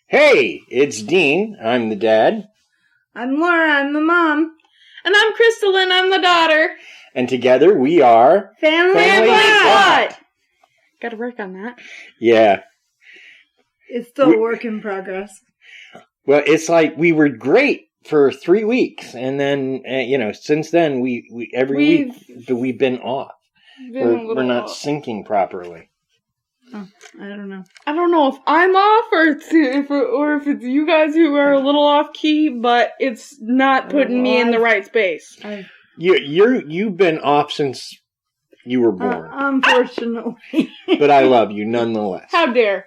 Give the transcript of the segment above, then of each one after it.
Hey, it's Dean. I'm the dad. I'm Laura. I'm the mom. And I'm Krysta, I'm the daughter. And together we are... Family Plot! Gotta work on that. Yeah. It's still a work in progress. Well, it's like we were great for 3 weeks. And then, since then, we every week we've been off. We're not syncing properly. Oh, I don't know. I don't know if I'm off or if it's you guys who are a little off key, but it's not putting me in the right space. You've been off since you were born. Unfortunately. But I love you nonetheless. How dare.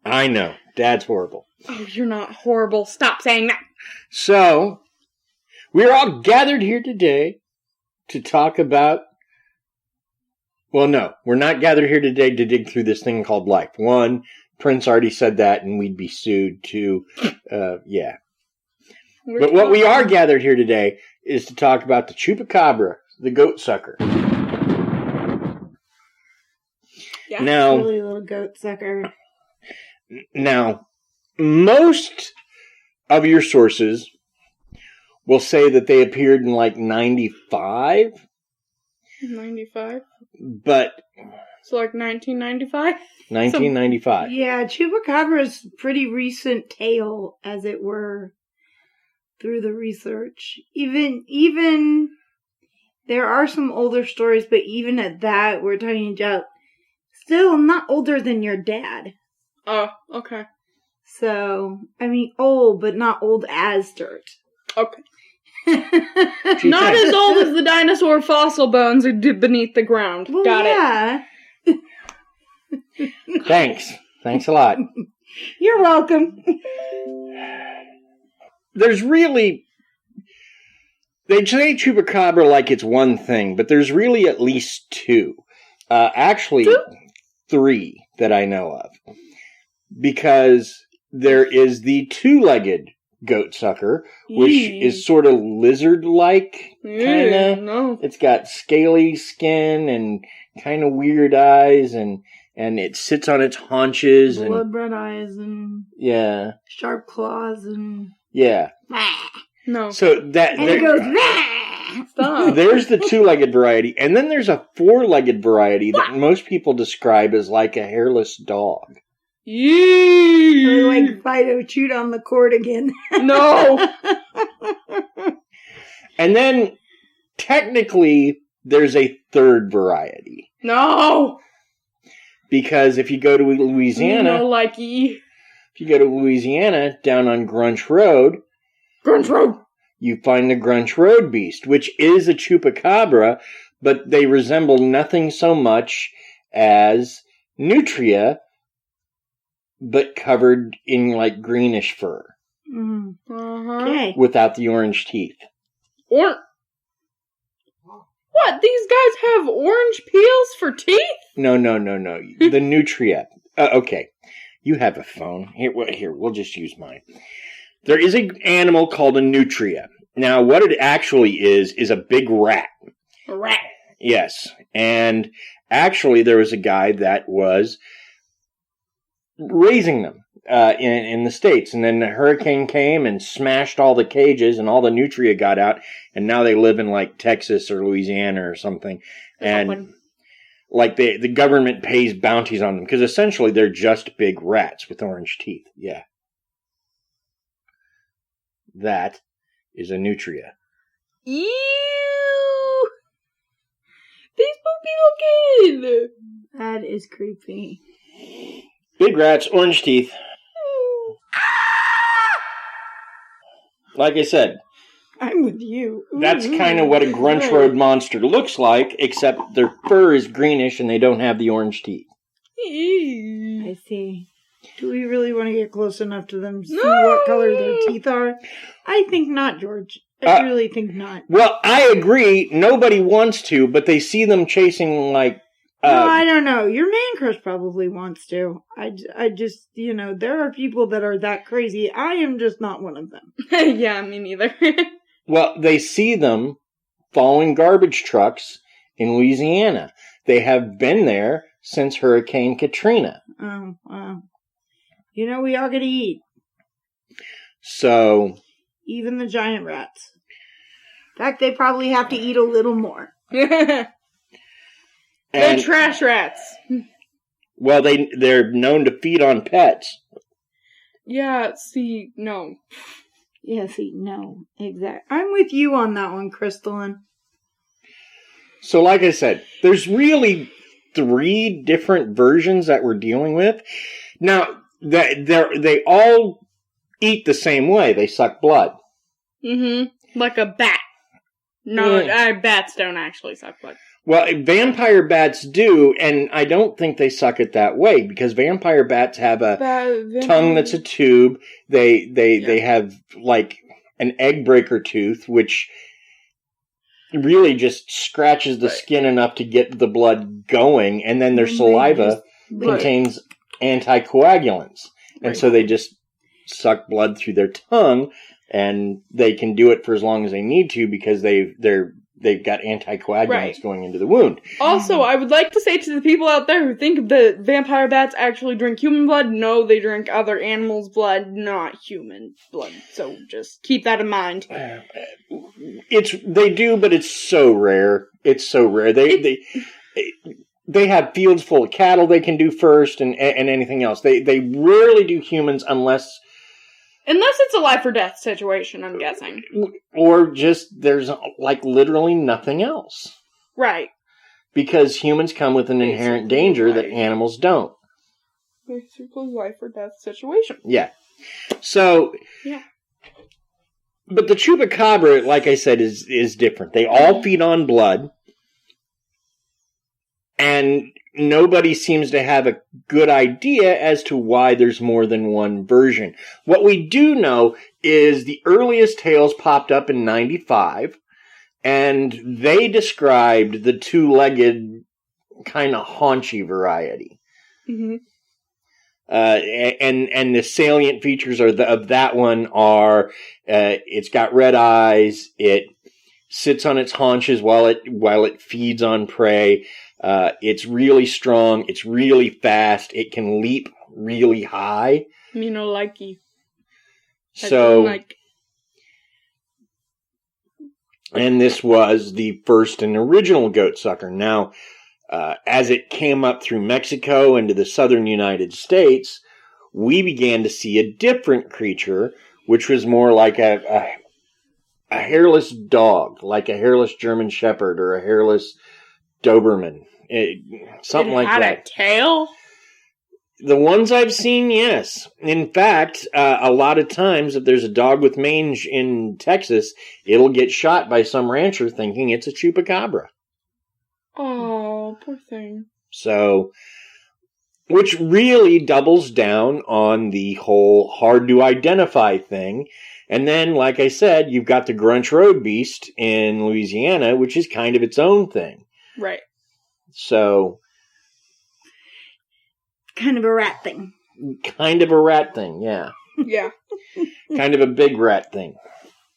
I know. Dad's horrible. Oh, you're not horrible. Stop saying that. So, we're all gathered here today to talk about... Well, no, we're not gathered here today to dig through this thing called life. One, Prince already said that and we'd be sued. Two, yeah. But what we are gathered here today is to talk about the Chupacabra, the goat sucker. Yeah, now, silly little goat sucker. Now, most of your sources will say that they appeared in like 95. 95? But... So like 1995? 1995. Yeah, Chupacabra's pretty recent tale, as it were, through the research. Even there are some older stories, but even at that, we're talking about still not older than your dad. Oh, okay. So, I mean, old, but not old as dirt. Okay. Not as old as the dinosaur fossil bones beneath the ground. Well, Got it. Thanks a lot. You're welcome. There's really... They say Chupacabra like it's one thing, but there's really at least two. Actually, three that I know of. Because there is the two-legged goat sucker, which is sort of lizard-like, kind of. No. It's got scaly skin and kind of weird eyes, and it sits on its haunches. Blood-red eyes and sharp claws and... Yeah. No. So that... And it goes... Stop. There's the two-legged variety, and then there's a four-legged variety that most people describe as like a hairless dog. Yee! Or like Fido chewed on the cord again. No! And then, technically, there's a third variety. No! Because if you go to Louisiana... If you go to Louisiana, down on Grunch Road... Grunch Road! You find the Grunch Road beast, which is a Chupacabra, but they resemble nothing so much as Nutria, but covered in, like, greenish fur. Mm. Okay. Without the orange teeth. What? These guys have orange peels for teeth? No. The Nutria. Okay. You have a phone. Here, we'll just use mine. There is an animal called a Nutria. Now, what it actually is a big rat. A rat? Yes. And actually, there was a guy that was raising them in the States. And then the hurricane came and smashed all the cages and all the Nutria got out. And now they live in like Texas or Louisiana or something. And like the government pays bounties on them because essentially they're just big rats with orange teeth. Yeah. That is a Nutria. Ew! They spoopy looking! That is creepy. Big rats, orange teeth. Like I said, I'm with you. That's kind of what a Grunch Road monster looks like, except their fur is greenish and they don't have the orange teeth. I see. Do we really want to get close enough to them to see what color their teeth are? I think not, George. I really think not. Well, I agree. Nobody wants to, but they see them chasing like... no, I don't know. Your man crush probably wants to. I just, there are people that are that crazy. I am just not one of them. Yeah, me neither. Well, they see them following garbage trucks in Louisiana. They have been there since Hurricane Katrina. Oh, wow. We all get to eat. So... even the giant rats. In fact, they probably have to eat a little more. They're trash rats. Well, they're known to feed on pets. Yeah, see, no. Yeah, see, no. Exactly. I'm with you on that one, Crystalline. So, like I said, there's really 3 different versions that we're dealing with. Now, they all eat the same way. They suck blood. Mm-hmm. Like a bat. No, bats don't actually suck blood. Well, vampire bats do, and I don't think they suck it that way, because vampire bats have a tongue that's a tube. They have, like, an egg breaker tooth, which really just scratches the skin enough to get the blood going, and then their saliva contains anticoagulants. And so they just suck blood through their tongue, and they can do it for as long as they need to because they've got anticoagulants going into the wound. Also, I would like to say to the people out there who think the vampire bats actually drink human blood, no, they drink other animals' blood, not human blood. So just keep that in mind. They do, but it's so rare. It's so rare. They have fields full of cattle they can do first, and anything else. They rarely do humans unless it's a life or death situation, I'm guessing. Or just there's like literally nothing else. Right. Because humans come with an inherent danger that animals don't. Basically life or death situation. Yeah. So yeah. But the Chupacabra, like I said, is different. They all feed on blood. And nobody seems to have a good idea as to why there's more than one version. What we do know is the earliest tales popped up in 95, and they described the 2-legged kind of haunchy variety. Mm-hmm. And the salient features of that one are it's got red eyes, it sits on its haunches while it feeds on prey. It's really strong. It's really fast. It can leap really high. Me no likey. So, and this was the first and original goat sucker. Now, as it came up through Mexico into the southern United States, we began to see a different creature, which was more like a hairless dog, like a hairless German Shepherd or a hairless Doberman. Something like that. It had a tail? The ones I've seen, yes. In fact, a lot of times if there's a dog with mange in Texas, it'll get shot by some rancher thinking it's a Chupacabra. Oh, poor thing. So, which really doubles down on the whole hard to identify thing. And then, like I said, you've got the Grunch Road beast in Louisiana, which is kind of its own thing. Right. So, kind of a rat thing. Kind of a rat thing, yeah. Yeah. Kind of a big rat thing.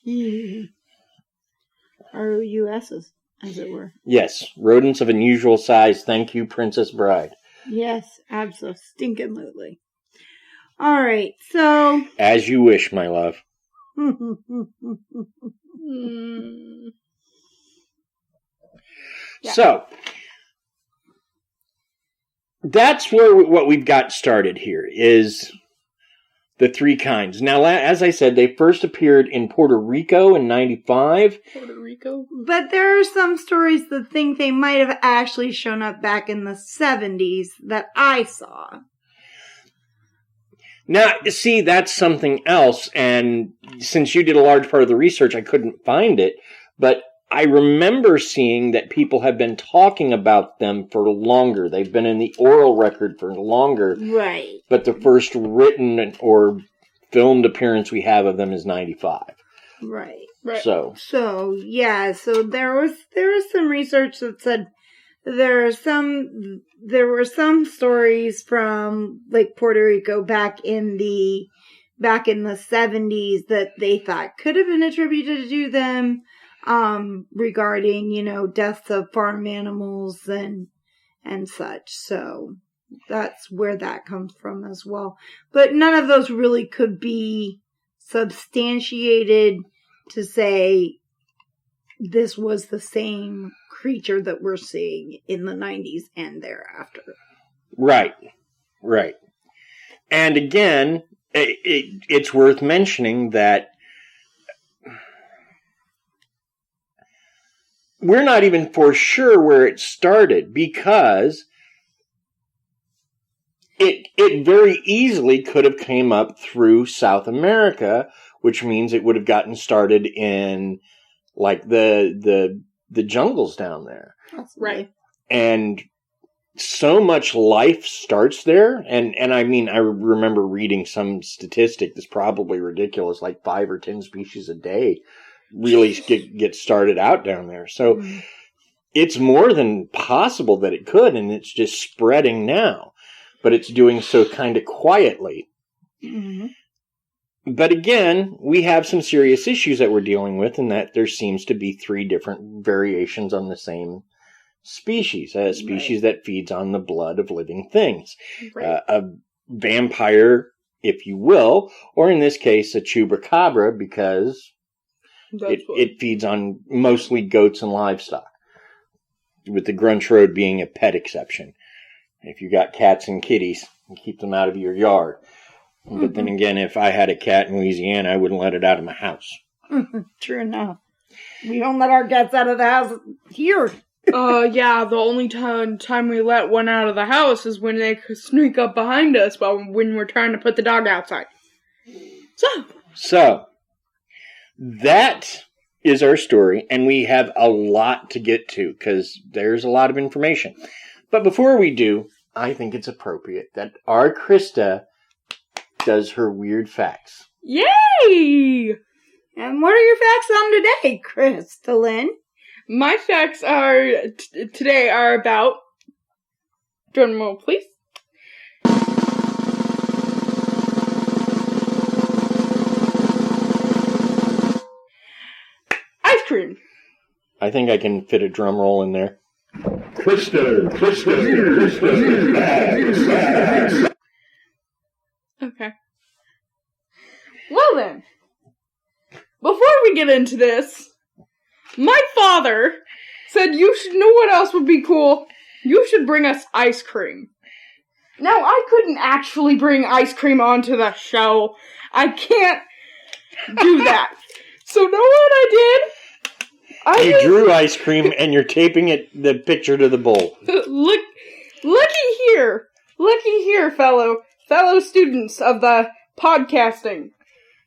Yeah. ROUSs, as it were. Yes, rodents of unusual size. Thank you, Princess Bride. Yes, absolutely. All right, so... As you wish, my love. Yeah. So, that's what we've got started here, is the 3 kinds. Now, as I said, they first appeared in Puerto Rico in 95. Puerto Rico? But there are some stories that think they might have actually shown up back in the 70s that I saw. Now, see, that's something else, and since you did a large part of the research, I couldn't find it, but I remember seeing that people have been talking about them for longer. They've been in the oral record for longer. Right. But the first written or filmed appearance we have of them is 95. Right. So yeah, so there was some research that said there were some stories from like Puerto Rico back in the 70s that they thought could have been attributed to them, regarding, deaths of farm animals and such. So that's where that comes from as well. But none of those really could be substantiated to say this was the same creature that we're seeing in the 90s and thereafter. Right. And again, it's worth mentioning that we're not even for sure where it started, because it very easily could have came up through South America, which means it would have gotten started in like the jungles down there. Right. And so much life starts there. And I mean, I remember reading some statistic that's probably ridiculous, like 5 or 10 species a day really get started out down there. So it's more than possible that it could, and it's just spreading now. But it's doing so kind of quietly. Mm-hmm. But again, we have some serious issues that we're dealing with, in that there seems to be 3 different variations on the same species. A species that feeds on the blood of living things. Right. A vampire, if you will, or in this case, a chupacabra, because it feeds on mostly goats and livestock, with the Grunch Road being a pet exception. If you got cats and kitties, keep them out of your yard. But then again, if I had a cat in Louisiana, I wouldn't let it out of my house. True enough. We don't let our cats out of the house here. Yeah, the only time we let one out of the house is when they sneak up behind us when we're trying to put the dog outside. So, that is our story, and we have a lot to get to, because there's a lot of information. But before we do, I think it's appropriate that our Krysta does her weird facts. Yay! And what are your facts on today, Krystalyn? My facts today are about, drum roll please, ice cream. I think I can fit a drum roll in there. Krysta. Okay. Well then, before we get into this, my father said you should know what else would be cool. You should bring us ice cream. Now, I couldn't actually bring ice cream onto the show. I can't do that. So know what I did? You drew ice cream and you're taping the picture to the bowl. Looky here, fellow students of the podcasting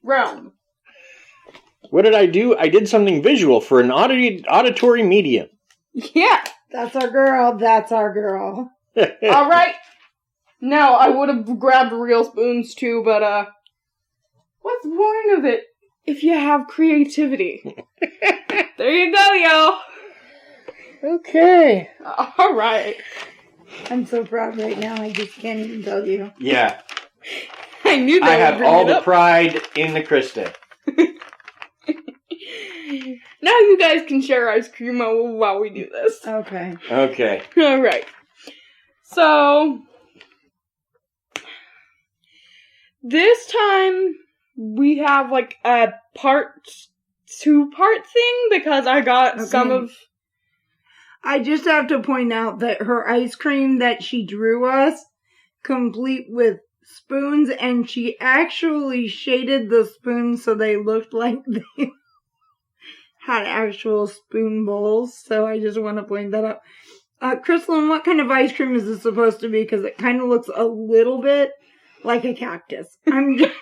realm. What did I do? I did something visual for an auditory medium. Yeah. That's our girl. All right. Now, I would have grabbed real spoons too, but, what's the point of it if you have creativity? There you go, y'all. Okay. All right. I'm so proud right now, I just can't even tell you. Yeah. I knew that. I have all the pride in the Krysta. Now you guys can share ice cream while we do this. Okay. All right. So, this time we have like a two-part thing because I got some of... I just have to point out that her ice cream that she drew us, complete with spoons, and she actually shaded the spoons so they looked like they had actual spoon bowls. So I just want to point that out. Krystalyn, what kind of ice cream is this supposed to be? Because it kind of looks a little bit like a cactus. I'm just,